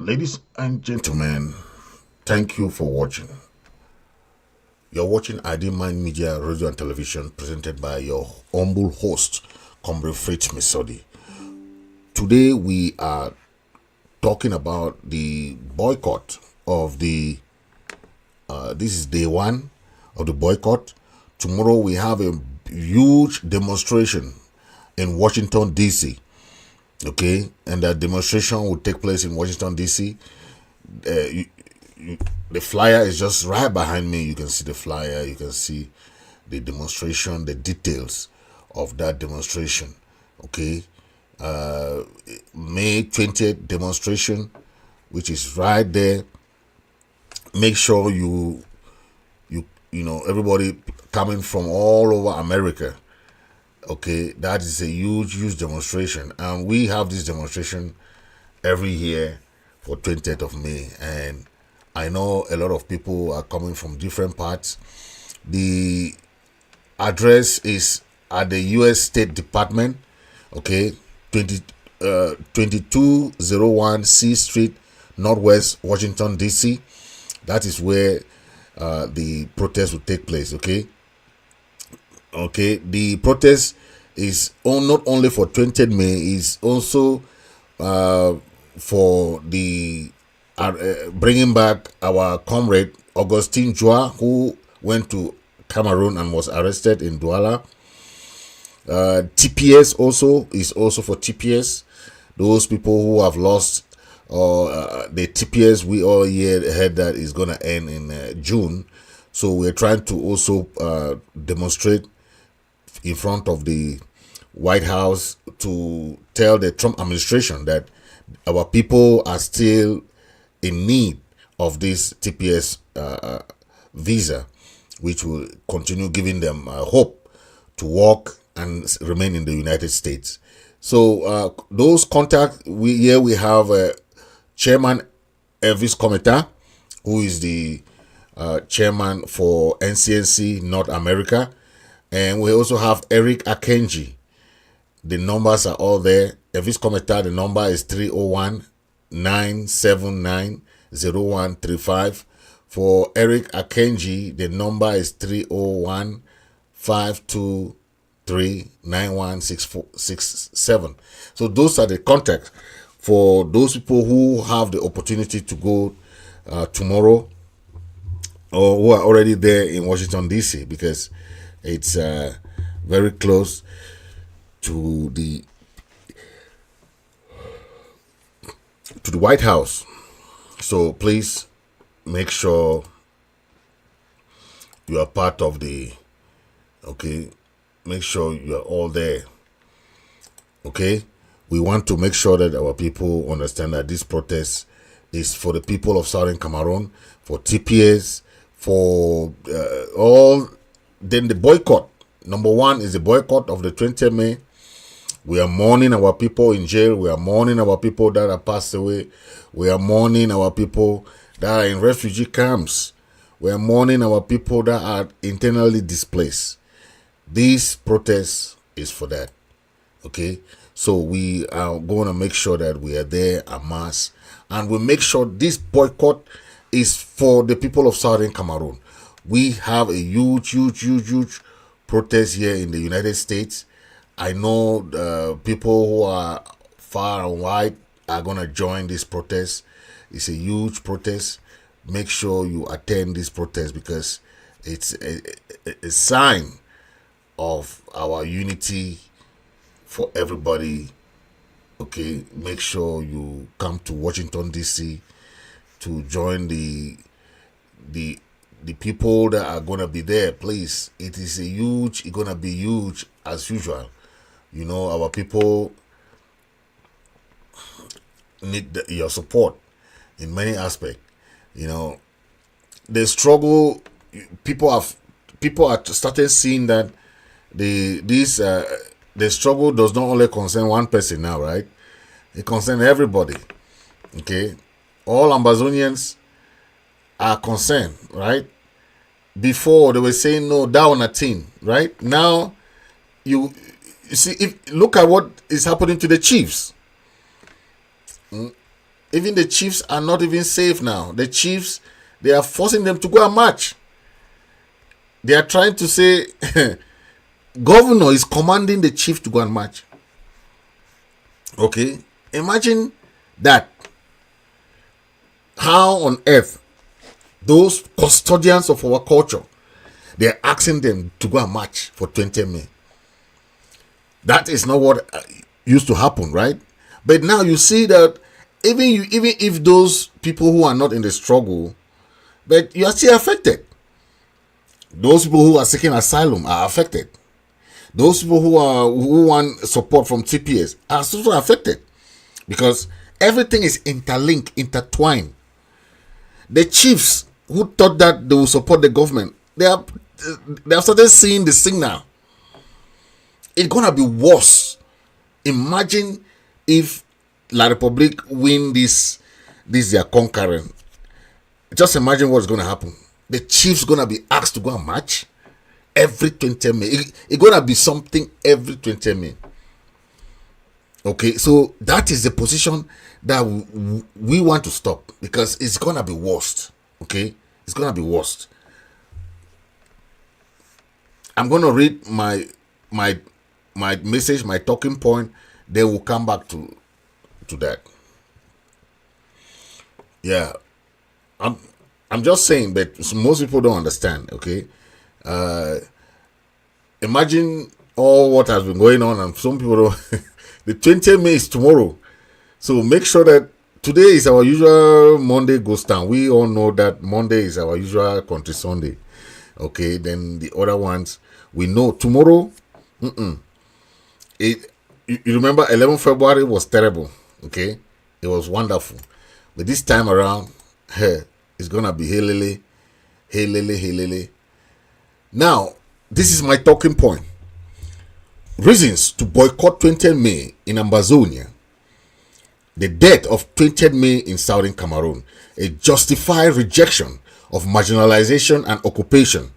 Ladies and gentlemen, thank you for watching. You're watching ID Mind Media, Radio and Television, presented by your humble host, Comrade Fritz Misodi. Today we are talking about the boycott of the, this is day one of the boycott. Tomorrow we have a huge demonstration in Washington, D.C., okay, and that demonstration will take place in Washington, D.C. The flyer is just right behind me. You can see the flyer, you can see the demonstration, the details of that demonstration, okay. May 20th demonstration, which is right there. Make sure you know, everybody coming from all over America, okay, that is a huge demonstration, and we have this demonstration every year for 20th of May, and I know a lot of people are coming from different parts. The address is at the U.S. State Department, okay, 2201 C Street, Northwest Washington, D.C. That is where the protest will take place, okay. Okay, the protest is not only for 20th May, is also for the bringing back our comrade Augustine Joa, who went to Cameroon and was arrested in Douala. TPS also is also for TPS, those people who have lost the TPS. We all heard that is going to end in June, so we're trying to also demonstrate in front of the White House to tell the Trump administration that our people are still in need of this TPS visa, which will continue giving them hope to work and remain in the United States. So those contacts, we have Chairman Elvis Kometa, who is the chairman for NCNC North America. And we also have Eric Akenji. The numbers are all there. Elvis Kometa, the number is 301-979-0135. For Eric Akenji, the number is 301-523-9167. So those are the contacts for those people who have the opportunity to go tomorrow, or who are already there in Washington, D.C., because it's very close to the White House. So please make sure you are part of the, okay, make sure you are all there, okay. We want to make sure that our people understand that this protest is for the people of Southern Cameroon, for TPS, for all. Then the boycott, number one is the boycott of the 20th May. We are mourning our people in jail. We are mourning our people that are passed away. We are mourning our people that are in refugee camps. We are mourning our people that are internally displaced. This protest is for that, okay. So we are going to make sure that we are there en masse, and we make sure this boycott is for the people of Southern Cameroon. We have a huge protest here in the United States. I know people who are far and wide are going to join this protest. It's a huge protest. Make sure you attend this protest, because it's a sign of our unity for everybody, okay. Make sure you come to Washington, D.C. to join the people that are going to be there. Please, it's going to be huge as usual. You know, our people need your support in many aspects. You know, the struggle, people are starting seeing that the struggle does not only concern one person now, right? It concerns everybody, okay. All Ambazonians are concerned, right? Before they were saying no, down a team, right? Now you see, look at what is happening to the Chiefs. Even the chiefs are not even safe now. The chiefs, they are forcing them to go and march. They are trying to say, governor is commanding the chief to go and march. Okay, imagine that. How on earth those custodians of our culture, they are asking them to go and march for 20th May. That is not what used to happen, right? But now you see that even if those people who are not in the struggle, but you are still affected. Those people who are seeking asylum are affected. Those people who want support from TPS are also affected, because everything is interlinked, intertwined. The chiefs who thought that they will support the government, they have started seeing the signal. It's gonna be worse. Imagine if La Republique win this their concurrent. Just imagine what's gonna happen. The chiefs gonna be asked to go and march every 20th May. It's gonna be something every 20th May. Okay, so that is the position that we want to stop, because it's gonna be worst. Okay, it's gonna be worst. I'm gonna read my message, my talking point. Then we'll come back to that. Yeah, I'm just saying, but most people don't understand. Okay, imagine all what has been going on, and some people don't. The 20th May is tomorrow, so make sure that today is our usual Monday ghost town. We all know that Monday is our usual country Sunday. Okay, then the other ones we know tomorrow. You remember 11 February was terrible. Okay, it was wonderful, but this time around, it's gonna be hey lele. Now, this is my talking point. Reasons to boycott 20th May in Ambazonia. The death of 20th May in southern Cameroon. A justified rejection of marginalization and occupation.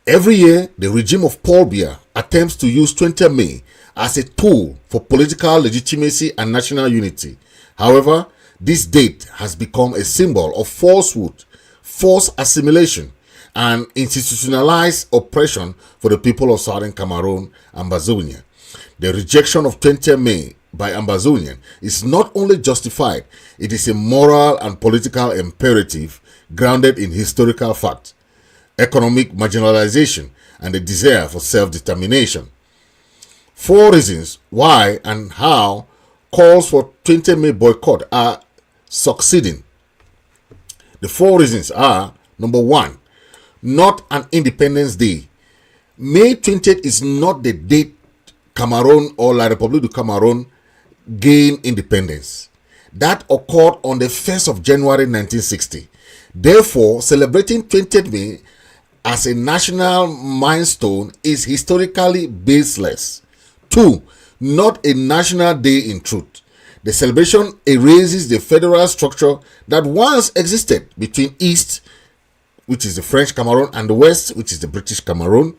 Every year, the regime of Paul Biya attempts to use 20th May as a tool for political legitimacy and national unity. However, this date has become a symbol of falsehood, forced assimilation, and institutionalized oppression for the people of southern Cameroon, Ambazonia. The rejection of 20th May by Ambazonian is not only justified, it is a moral and political imperative grounded in historical fact, economic marginalization, and the desire for self-determination. 4 reasons why and how calls for 20th May boycott are succeeding. The 4 reasons are: number 1, not an Independence Day. May 20th is not the date Cameroon or La République du Cameroon gained independence. That occurred on the 1st of January 1960. Therefore, celebrating 20th May as a national milestone is historically baseless. 2, not a national day in truth. The celebration erases the federal structure that once existed between East, which is the French Cameroon, and the West, which is the British Cameroon.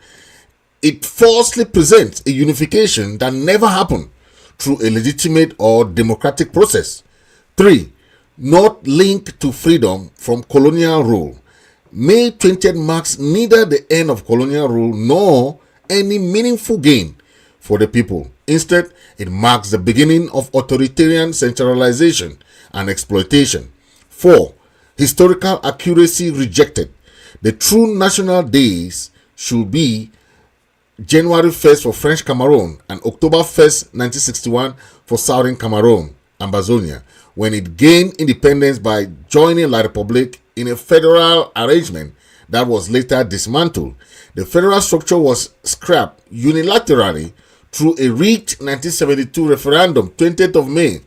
It falsely presents a unification that never happened through a legitimate or democratic process. 3, not linked to freedom from colonial rule. May 20th marks neither the end of colonial rule nor any meaningful gain for the people. Instead, it marks the beginning of authoritarian centralization and exploitation. 4, historical accuracy rejected. The true national days should be January 1st for French Cameroon and October 1st, 1961 for Southern Cameroon, Ambazonia, when it gained independence by joining La République in a federal arrangement that was later dismantled. The federal structure was scrapped unilaterally through a rigged 1972 referendum, 20th of May,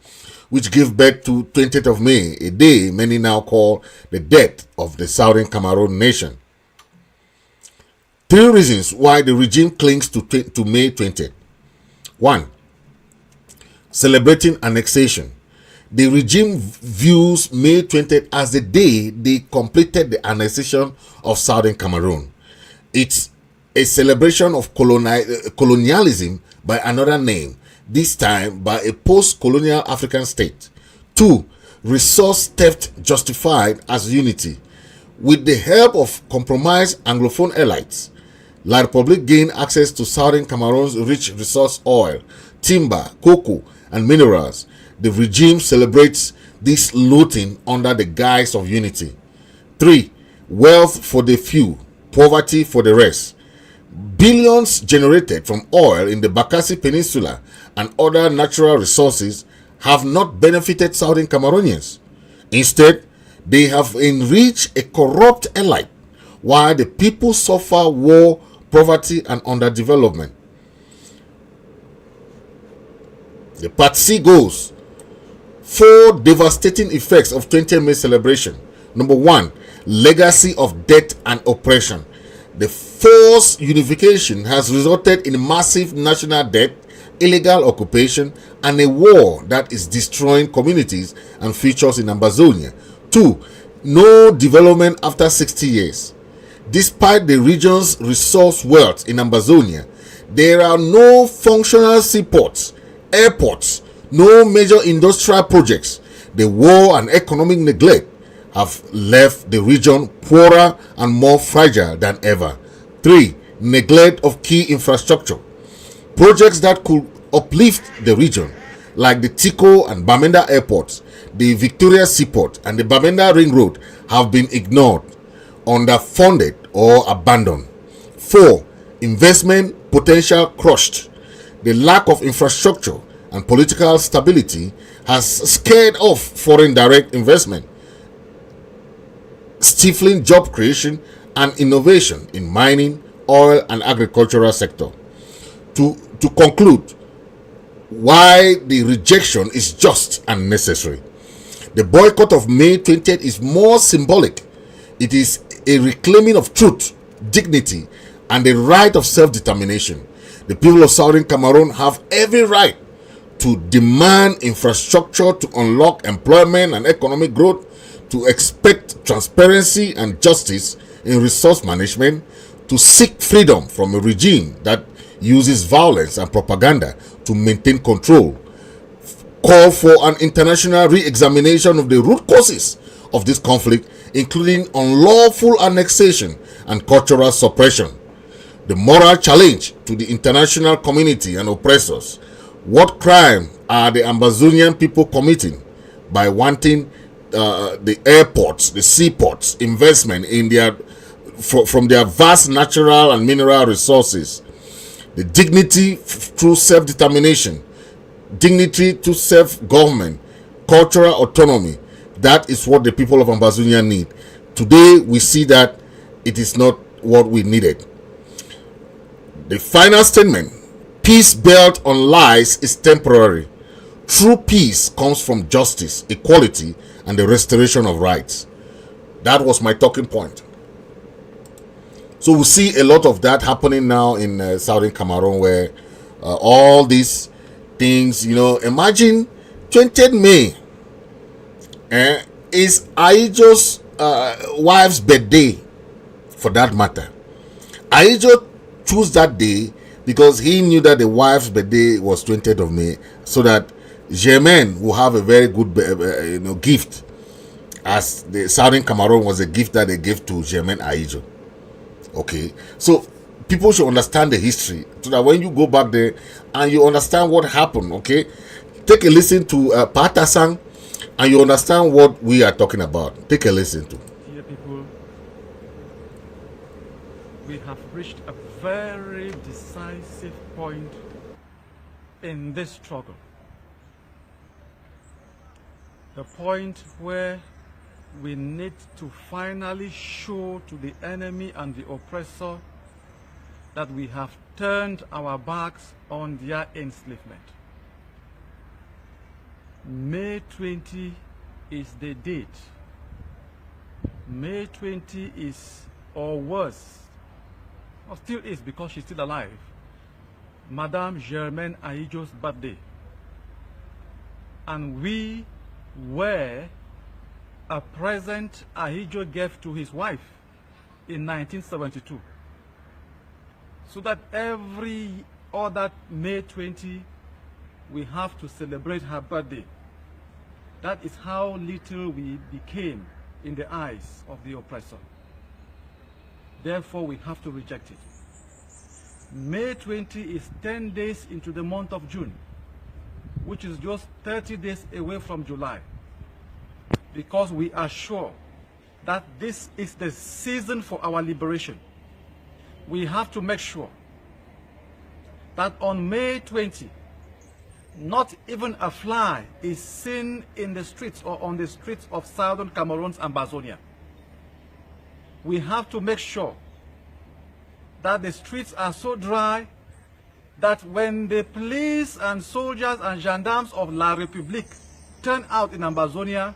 which gave birth to 20th of May, a day many now call the death of the Southern Cameroon nation. 3 reasons why the regime clings to May 20th. 1, celebrating annexation. The regime views May 20th as the day they completed the annexation of Southern Cameroon. It's a celebration of colonialism by another name, this time by a post-colonial African state. 2. Resource theft justified as unity. With the help of compromised Anglophone elites, La Republic gained access to southern Cameroon's rich resource oil, timber, cocoa, and minerals. The regime celebrates this looting under the guise of unity. 3. Wealth for the few, poverty for the rest. Billions generated from oil in the Bakassi Peninsula and other natural resources have not benefited southern Cameroonians. Instead, they have enriched a corrupt elite while the people suffer war, poverty, and underdevelopment. The Part C goes: 4 devastating effects of 20th May celebration. Number 1, legacy of death and oppression. The forced unification has resulted in massive national debt, illegal occupation, and a war that is destroying communities and futures in Ambazonia. 2. No development after 60 years. Despite the region's resource wealth in Ambazonia, there are no functional seaports, airports, no major industrial projects. The war and economic neglect have left the region poorer and more fragile than ever. 3. Neglect of key infrastructure. Projects that could uplift the region, like the Tico and Bamenda airports, the Victoria Seaport, and the Bamenda Ring Road, have been ignored, underfunded, or abandoned. 4. Investment potential crushed. The lack of infrastructure and political stability has scared off foreign direct investment, stifling job creation and innovation in mining, oil, and agricultural sector. To conclude, why the rejection is just and necessary. The boycott of May 20th is more symbolic. It is a reclaiming of truth, dignity, and the right of self-determination. The people of Southern Cameroon have every right to demand infrastructure to unlock employment and economic growth, to expect transparency and justice in resource management, to seek freedom from a regime that uses violence and propaganda to maintain control, call for an international re-examination of the root causes of this conflict, including unlawful annexation and cultural suppression. The moral challenge to the international community and oppressors: what crime are the Ambazonian people committing by wanting the airports, the seaports, investment in from their vast natural and mineral resources? The dignity through self-determination, dignity to self-government, cultural autonomy. That is what the people of Ambazonia need. Today, we see that it is not what we needed. The final statement: peace built on lies is temporary. True peace comes from justice, equality, and the restoration of rights. That was my talking point. So we see a lot of that happening now in Southern Cameroon, where all these things, imagine 20th May is Aijo's wife's birthday, for that matter. Aijo chose that day because he knew that the wife's birthday was 20th of May, so that Germain will have a very good gift, as the Southern Cameroon was a gift that they gave to Germain Aijo. Okay, so people should understand the history, so that when you go back there and you understand what happened, okay, take a listen to Patasang, and you understand what we are talking about. Take a listen to. Dear people, we have reached a very decisive point in this struggle. The point where we need to finally show to the enemy and the oppressor that we have turned our backs on their enslavement. May 20 is the date. May 20 is, or worse, or still is because she's still alive, Madame Germaine Aijo's birthday. And we were a present Aijo gave to his wife in 1972. So that every other May 20, we have to celebrate her birthday. That is how little we became in the eyes of the oppressor. Therefore, we have to reject it. May 20 is 10 days into the month of June, which is just 30 days away from July, because we are sure that this is the season for our liberation. We have to make sure that on May 20, not even a fly is seen in the streets or on the streets of southern Cameroon's Ambazonia. We have to make sure that the streets are so dry that when the police and soldiers and gendarmes of La République turn out in Ambazonia,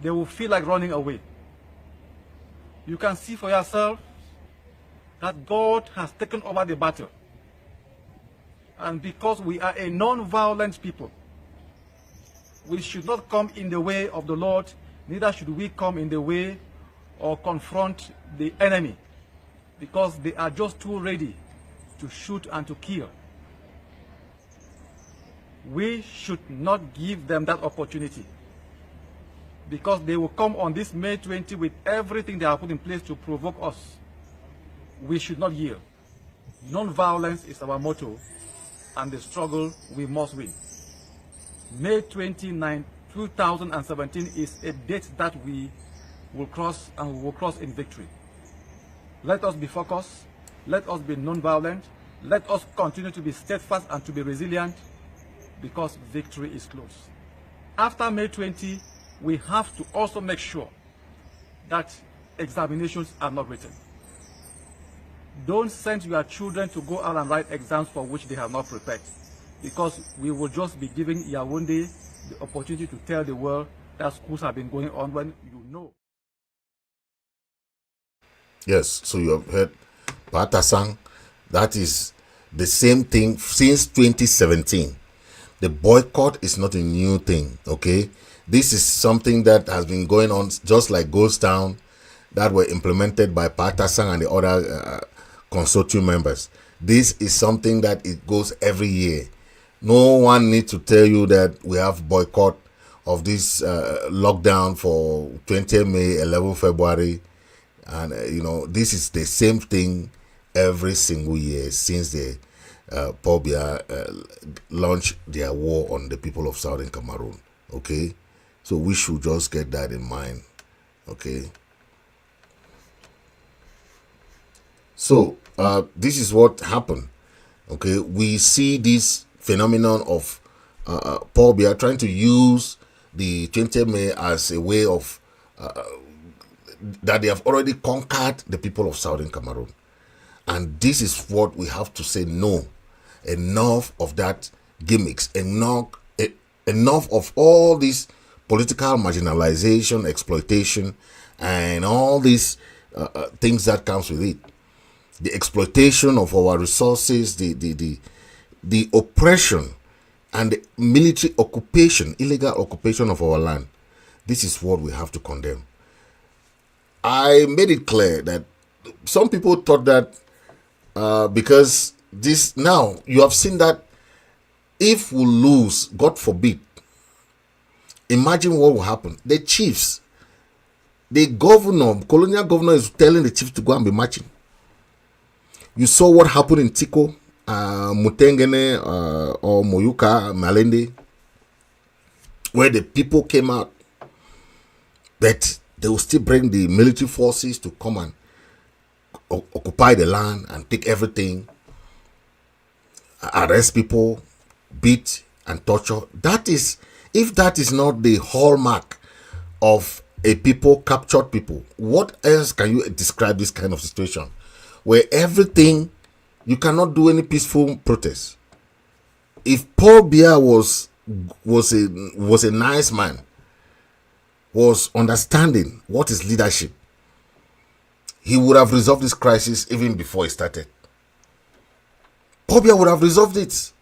they will feel like running away. You can see for yourself that God has taken over the battle. And because we are a non-violent people, we should not come in the way of the Lord, neither should we come in the way or confront the enemy, because they are just too ready to shoot and to kill. We should not give them that opportunity, because they will come on this May 20 with everything they have put in place to provoke us. We should not yield. Non-violence is our motto, and the struggle we must win. May 29, 2017 is a date that we will cross, and we will cross in victory. Let us be focused. Let us be non-violent. Let us continue to be steadfast and to be resilient, because victory is close. After May 20, we have to also make sure that examinations are not written. Don't send your children to go out and write exams for which they have not prepared, because we will just be giving Yaoundé the opportunity to tell the world that schools have been going on when you know. Yes, so you have heard Patasang. That is the same thing since 2017. The boycott is not a new thing, okay? This is something that has been going on, just like Ghost Town, that were implemented by Patasang and the other consortium members. This is something that it goes every year. No one needs to tell you that we have boycott of this lockdown for 20 May, 11 February. And, you know, this is the same thing every single year since the Paul Biya launched their war on the people of Southern Cameroon. Okay? So we should just get that in mind. Okay? So, this is what happened. Okay? We see this phenomenon of Paul Biya trying to use the 20 May as a way of that they have already conquered the people of Southern Cameroon. And this is what we have to say no. Enough of that gimmicks. Enough of all this political marginalization, exploitation, and all these things that comes with it. The exploitation of our resources, the oppression, and the military occupation, illegal occupation of our land. This is what we have to condemn. I made it clear that some people thought that because this, now you have seen that if we lose, God forbid, imagine what will happen. The chiefs, the governor, colonial governor is telling the chiefs to go and be marching. You saw what happened in Tiko, Mutengene, or Moyuka, Malende, where the people came out, but they will still bring the military forces to come and occupy the land and take everything, arrest people, beat and torture. That is, if that is not the hallmark of a people, captured people, what else can you describe this kind of situation? Where everything, you cannot do any peaceful protest. If Paul Biya was a nice man, was understanding what is leadership, he would have resolved this crisis even before it started. Paul Biya would have resolved it.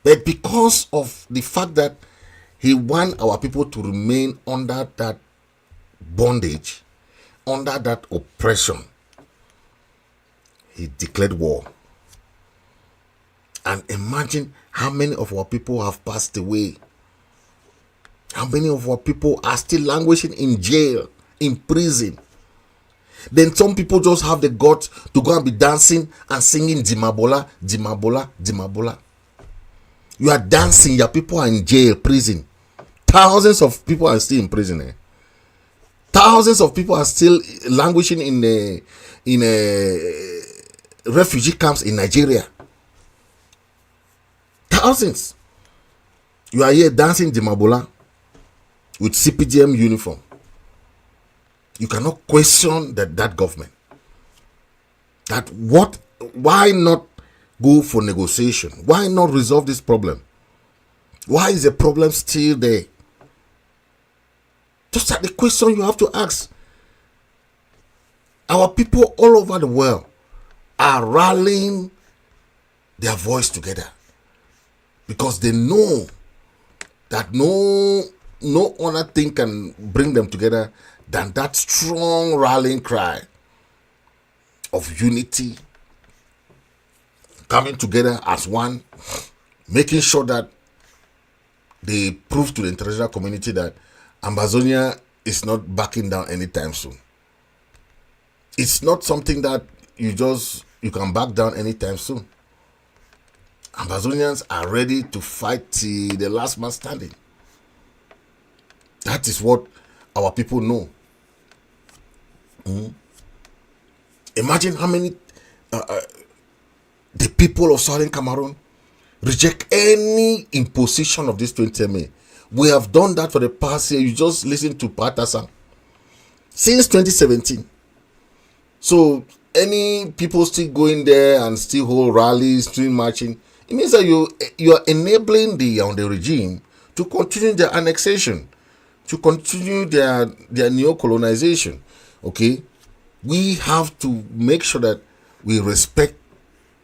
But because of the fact that he want our people to remain under that bondage, under that oppression, he declared war. And imagine how many of our people have passed away How many of our people are still languishing in jail, in prison? Then some people just have the guts to go and be dancing and singing Dimabola, Dimabola, Dimabola. You are dancing, your people are in jail, prison. Thousands of people are still in prison. Thousands of people are still languishing in refugee camps in Nigeria. Thousands. You are here dancing Dimabola with CPGM uniform. You cannot question that government. Why not go for negotiation? Why not resolve this problem? Why is the problem still there? Just like the question you have to ask. Our people all over the world are rallying their voice together because they know that no other thing can bring them together than that strong rallying cry of unity, coming together as one, making sure that they prove to the international community that Ambazonia is not backing down anytime soon. It's not something that you can back down anytime soon. Ambazonians are ready to fight till the last man standing. That is what our people know. Imagine how many the people of Southern Cameroon reject any imposition of this 20th May. We have done that for the past year. You just listen to Patasa since 2017. So any people still going there and still hold rallies, still marching, it means that you are enabling the regime to continue their annexation, to continue their neo-colonization. Okay, we have to make sure that we respect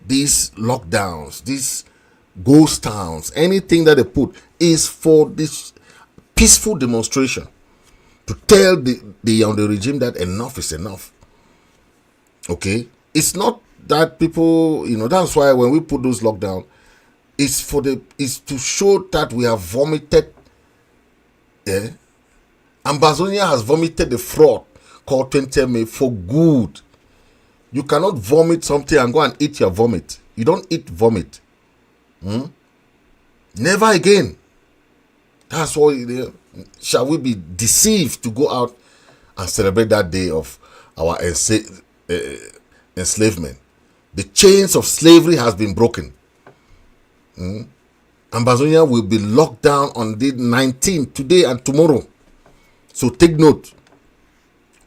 these lockdowns, these ghost towns. Anything that they put is for this peaceful demonstration to tell the regime that enough is enough. Okay, it's not that people, that's why when we put those lockdown, it's to show that we have vomited. Ambazonia has vomited the fraud called 20th May for good. You cannot vomit something and go and eat your vomit. You don't eat vomit. Never again. That's why shall we be deceived to go out and celebrate that day of our enslavement. The chains of slavery has been broken. Ambazonia will be locked down on the 19th, today and tomorrow. So take note.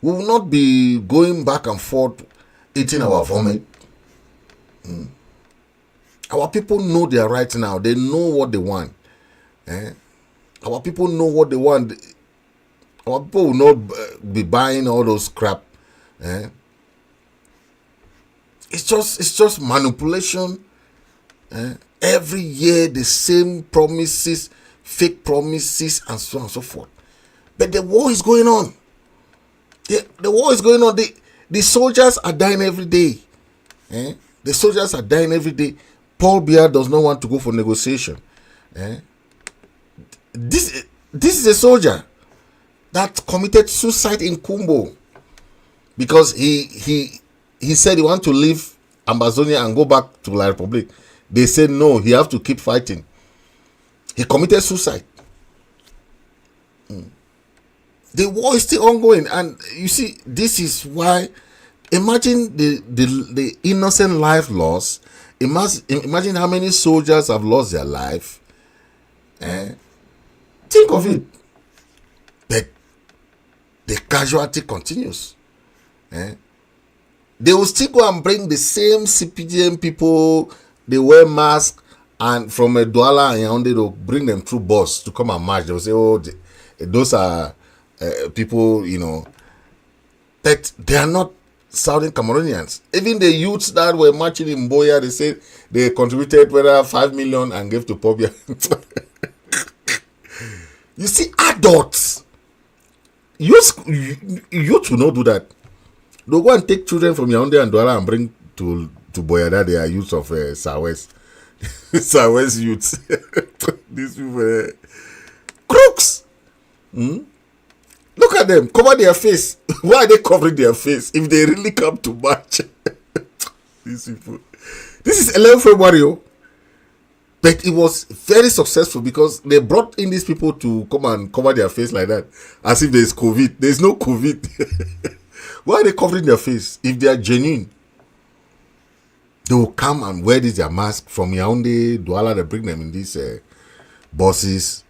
We will not be going back and forth eating our vomit. Our people know their rights now. They know what they want. Our people know what they want. Our people will not be buying all those crap. It's just manipulation. Every year the same promises, fake promises, and so on and so forth. But the war is going on. The war is going on. The soldiers are dying every day. The soldiers are dying every day. Paul Biya does not want to go for negotiation. This is a soldier that committed suicide in Kumbo because he said he want to leave Ambazonia and go back to La Republic. They said no, he have to keep fighting. He committed suicide. The war is still ongoing, and you see, this is why. Imagine the innocent life loss. Imagine how many soldiers have lost their life. Think of it. But the casualty continues. They will still go and bring the same CPGM people. They wear masks, and from a Douala and Yaoundé, they'll bring them through bus to come and march. They'll say, oh, those are people, that they are not Southern Cameroonians. Even the youths that were marching in Boya, they said they contributed whether 5 million and gave to Pobia. You see, adults, youth will not do that. They'll go and take children from Yaoundé and Douala and bring to Boya that they are youths of Southwest. Southwest youths. These people, crooks. Look at them, cover their face. Why are they covering their face if they really come to march? These people. This is 11 February, oh. But it was very successful because they brought in these people to come and cover their face like that, as if there's COVID. There's no COVID. Why are they covering their face? If they are genuine, they will come and wear this their mask from Yaoundé, Douala. They bring them in these buses,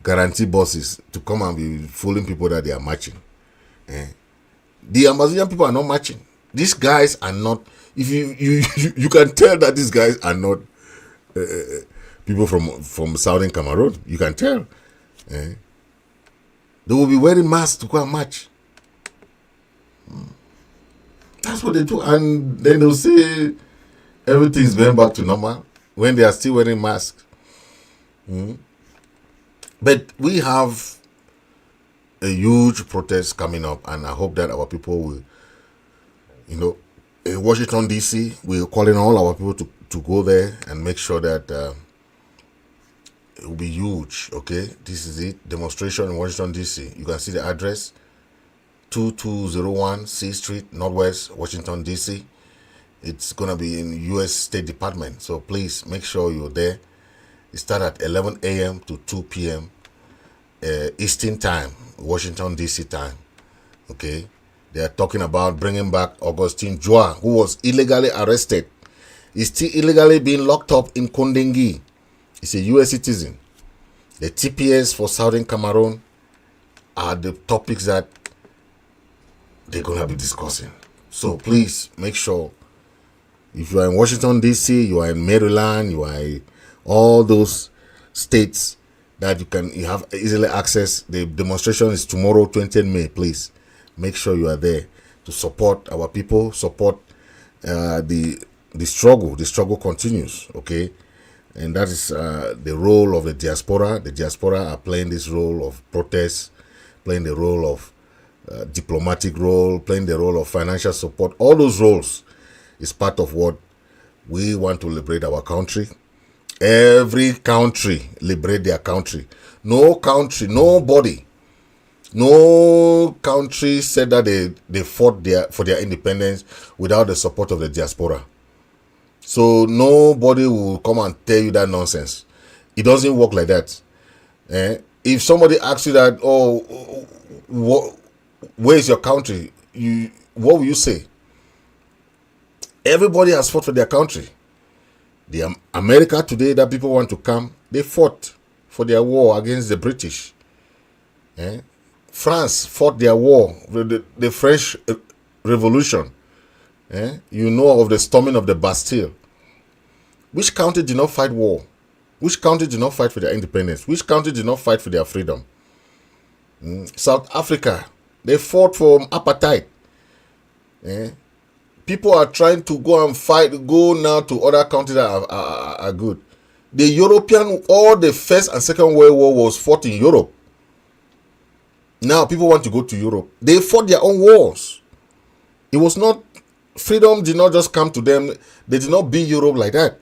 guarantee buses, to come and be fooling people that they are marching. The Ambazonian people are not marching. These guys are not. If you can tell that these guys are not people from Southern Cameroon. You can tell. They will be wearing masks to go and march. That's what they do, and then they'll say everything is going back to normal when they are still wearing masks. But we have a huge protest coming up, and I hope that our people will, in Washington, D.C., we're calling all our people to go there and make sure that it will be huge, okay? This is it, demonstration in Washington, D.C. You can see the address, 2201 C Street, Northwest, Washington, D.C. It's going to be in U.S. State Department, so please make sure you're there. It starts at 11 a.m. to 2 p.m. Eastern Time, Washington, D.C. time, okay? They are talking about bringing back Augustine Joa, who was illegally arrested. He's still illegally being locked up in Kondengi. He's a U.S. citizen. The TPS for Southern Cameroon are the topics that they're going to be discussing. So please make sure, if you are in Washington, D.C., you are in Maryland, you are in all those states that you have easily access. The demonstration is tomorrow, 20th May. Please make sure you are there to support our people, support the struggle. The struggle continues, okay? And that is the role of the diaspora. The diaspora are playing this role of protest, playing the role of diplomatic role, playing the role of financial support. All those roles is part of what we want to liberate our country. Every country liberate their country. No country, nobody, no country said that they fought for their independence without the support of the diaspora. So nobody will come and tell you that nonsense. It doesn't work like that. If somebody asks you that, where is your country? What will you say? Everybody has fought for their country. The America today that people want to come, they fought for their war against the British. France fought their war, the French Revolution. You know of the storming of the Bastille. Which country did not fight war? Which country did not fight for their independence? Which country did not fight for their freedom? South Africa, they fought for apartheid. People are trying to go and fight, go now to other countries that are good. The European, all the First and Second World War was fought in Europe. Now people want to go to Europe. They fought their own wars. It was not, freedom did not just come to them. They did not build Europe like that.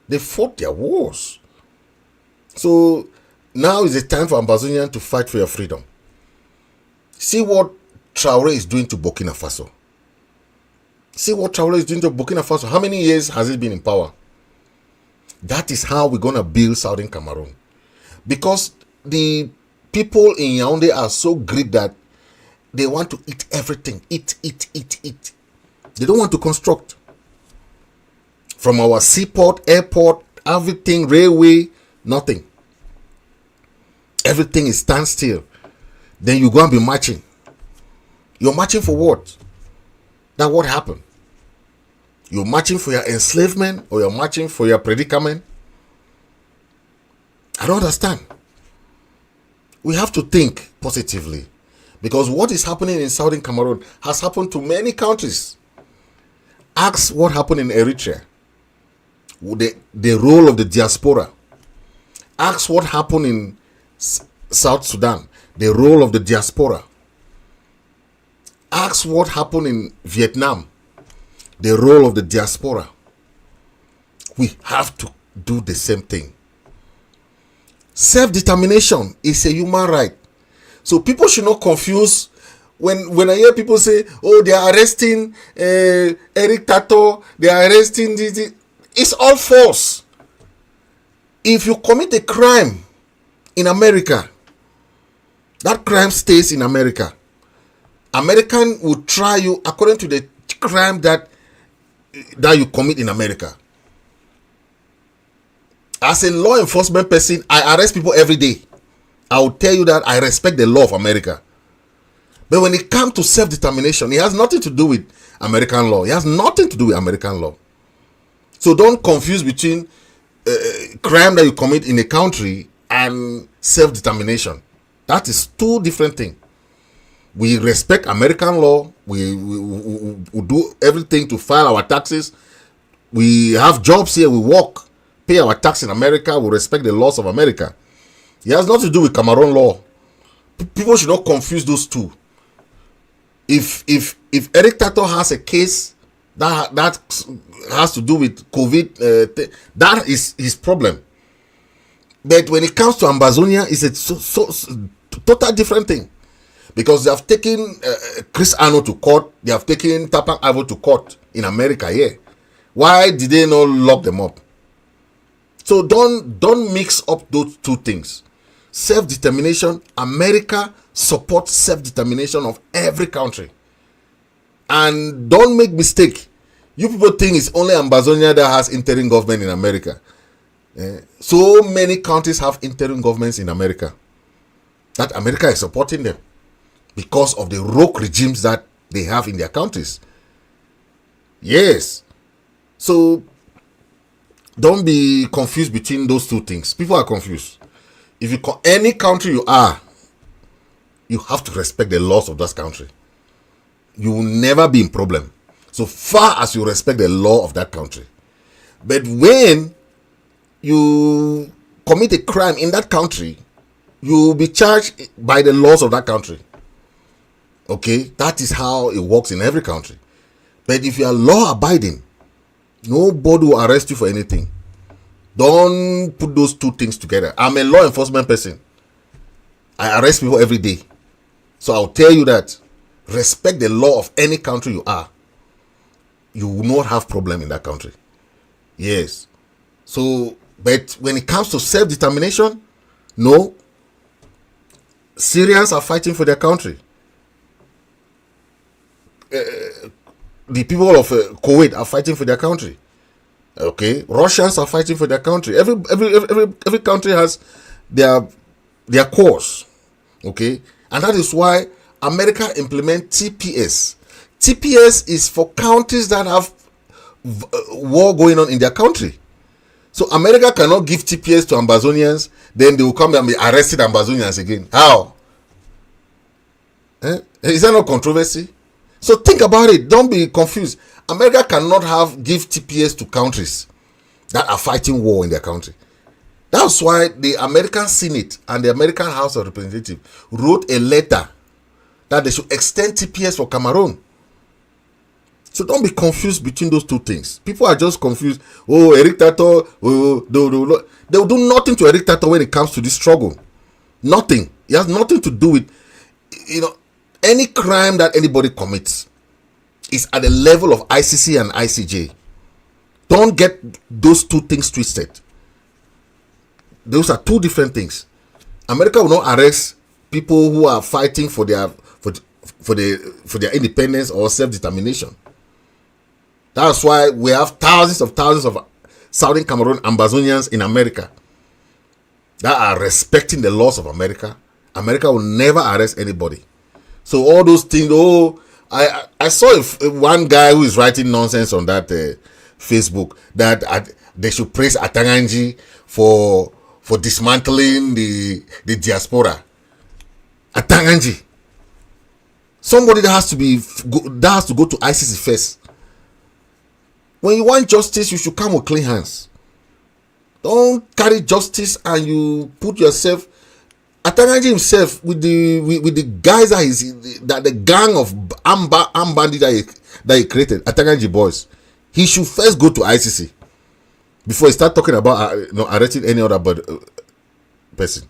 They fought their wars. So now is the time for Ambazonians to fight for your freedom. See what Traoré is doing to Burkina Faso. See what Traoré is doing to Burkina Faso. How many years has he been in power? That is how we're going to build Southern Cameroon. Because the people in Yaoundé are so greedy that they want to eat everything. Eat. They don't want to construct. From our seaport, airport, everything, railway, nothing. Everything is standstill. Then you go and be marching. You're marching for what? That what happened? You're marching for your enslavement or you're marching for your predicament? I don't understand. We have to think positively, because what is happening in Southern Cameroon has happened to many countries. Ask what happened in Eritrea, the role of the diaspora. Ask what happened in South Sudan, the role of the diaspora. Ask what happened in Vietnam, the role of the diaspora. We have to do the same thing. Self-determination is a human right. So people should not confuse when I hear people say, oh, they are arresting Eric Tato, they are arresting this. It's all false. If you commit a crime in America, that crime stays in America. American will try you according to the crime that you commit in America. As a law enforcement person, I arrest people every day. I will tell you that I respect the law of America. But when it comes to self-determination, it has nothing to do with American law. It has nothing to do with American law. So don't confuse between crime that you commit in a country and self-determination. That is two different things. We respect American law. We do everything to file our taxes. We have jobs here. We work, pay our tax in America. We respect the laws of America. It has nothing to do with Cameroon law. People should not confuse those two. If Eric Tato has a case that has to do with COVID, that is his problem. But when it comes to Ambazonia, it's a total different thing. Because they have taken Chris Ano to court, they have taken Tapang Avo to court in America here. Why did they not lock them up? So don't mix up those two things. Self-determination, America supports self-determination of every country. And don't make mistake. You people think it's only Ambazonia that has interim government in America. So many countries have interim governments in America. That America is supporting them because of the rogue regimes that they have in their countries. Yes. So don't be confused between those two things. People are confused. If you any country you are, you have to respect the laws of that country. You will never be in problem so far as you respect the law of that country. But when you commit a crime in that country, you will be charged by the laws of that country. Okay, that is how it works in every country. But if you are law abiding, nobody will arrest you for anything. Don't put those two things together. I'm a law enforcement person. I arrest people every day. So I'll tell you that respect the law of any country you are. You will not have problem in that country. Yes. So, but when it comes to self-determination, no. Syrians are fighting for their country. The people of Kuwait are fighting for their country. Okay, Russians are fighting for their country. Every country has their cause. Okay, and that is why America implement TPS. TPS is for countries that have war going on in their country. So America cannot give TPS to Ambazonians, then they will come and be arrested Ambazonians again. How? Is that not controversy? So think about it. Don't be confused. America cannot give TPS to countries that are fighting war in their country. That's why the American Senate and the American House of Representatives wrote a letter that they should extend TPS for Cameroon. So don't be confused between those two things. People are just confused. Oh, Eric Tato, they will do nothing to Eric Tato when it comes to this struggle. Nothing. It has nothing to do with, any crime that anybody commits is at the level of ICC and ICJ. Don't get those two things twisted. Those are two different things. America will not arrest people who are fighting for their independence or self-determination. That's why we have thousands of Southern Cameroon Ambazonians in America that are respecting the laws of America. America will never arrest anybody. So all those things, I saw one guy who is writing nonsense on that Facebook that they should praise Atanganji for dismantling the diaspora. Atanganji, somebody that has to go to ICC first. When you want justice, you should come with clean hands. Don't carry justice and you put yourself. Atanganji himself with the guys that the gang of Ambandi that he created, Atanganji boys, he should first go to ICC before he start talking about arresting any other person.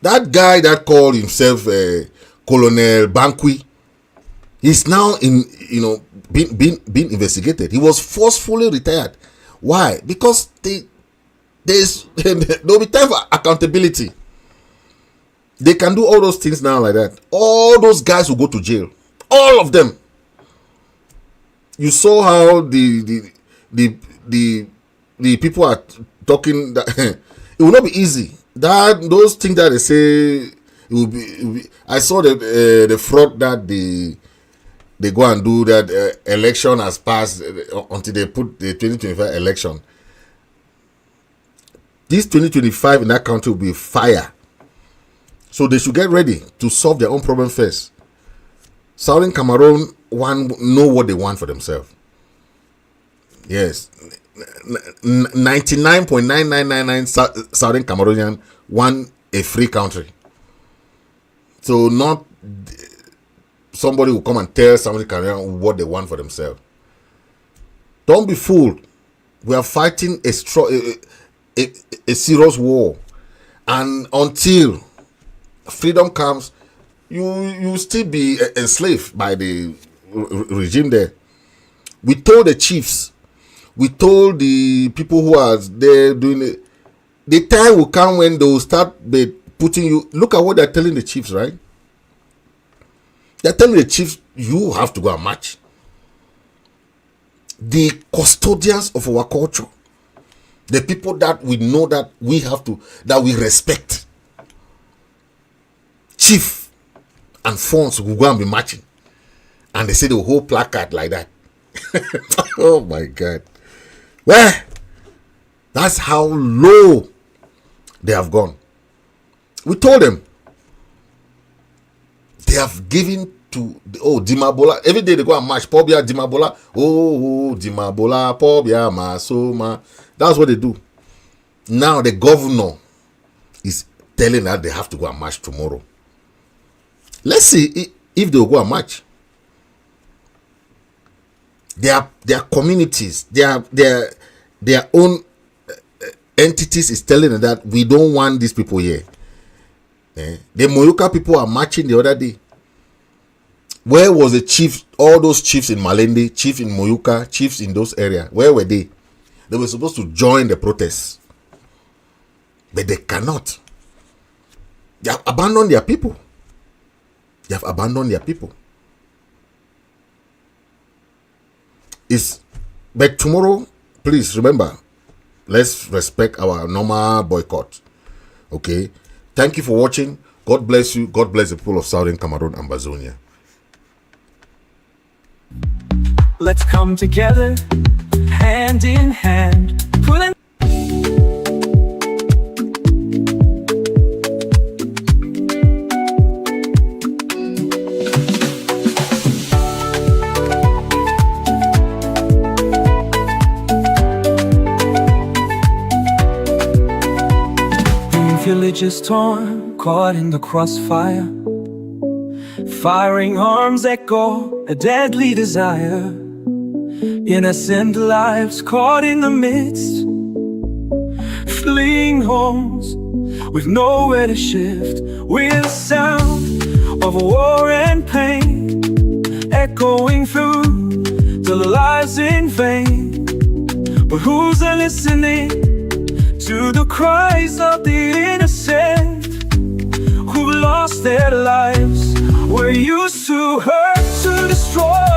That guy that called himself Colonel Banqui, he's now being investigated. He was forcefully retired. Why? Because there'll be time for accountability. They can do all those things now like that. All those guys will go to jail. All of them. You saw how the people are talking. That it will not be easy. Those things that they say it will be. I saw the fraud that they go and do, that election has passed until they put the 2025 election. This 2025 in that country will be fire. So they should get ready to solve their own problem first. Southern Cameroon know what they want for themselves. Yes. 99.9999 Southern Cameroonian want a free country. So not somebody will come and tell somebody what they want for themselves. Don't be fooled. We are fighting a serious war. And until freedom comes, you still be enslaved by the regime there. We told the chiefs, we told the people who are there doing it, the time will come when they will start putting you. Look at what they're telling the chiefs, right? They're telling the chiefs, you have to go and march. The custodians of our culture, the people that we know that we have to, that we respect, chief and Fons will go and be marching, and they say the whole placard like that. Oh my God. Well, that's how low they have gone. We told them they have given to Dimabola. Every day they go and march. Pobia Dimabola. Oh, Dimabola, Pobia Masoma. That's what they do. Now the governor is telling that they have to go and march tomorrow. Let's see if they'll go and march. Their communities, their own entities is telling them that we don't want these people here. The Moyoka people are marching the other day. Where was the chief? All those chiefs in Malende, chiefs in Moyoka, chiefs in those areas. Where were they? They were supposed to join the protests, but they cannot. They have abandoned their people. They have abandoned their people. But tomorrow, please remember, let's respect our normal boycott. Okay? Thank you for watching. God bless you. God bless the people of Southern Cameroon, Ambazonia. Let's come together, hand in hand, pulling. Villages torn, caught in the crossfire. Firing arms echo a deadly desire. Innocent lives caught in the midst, fleeing homes with nowhere to shift. With sound of war and pain echoing through the lives in vain. But who's listening to the cries of the innocent who lost their lives? We're used to hurt, to destroy,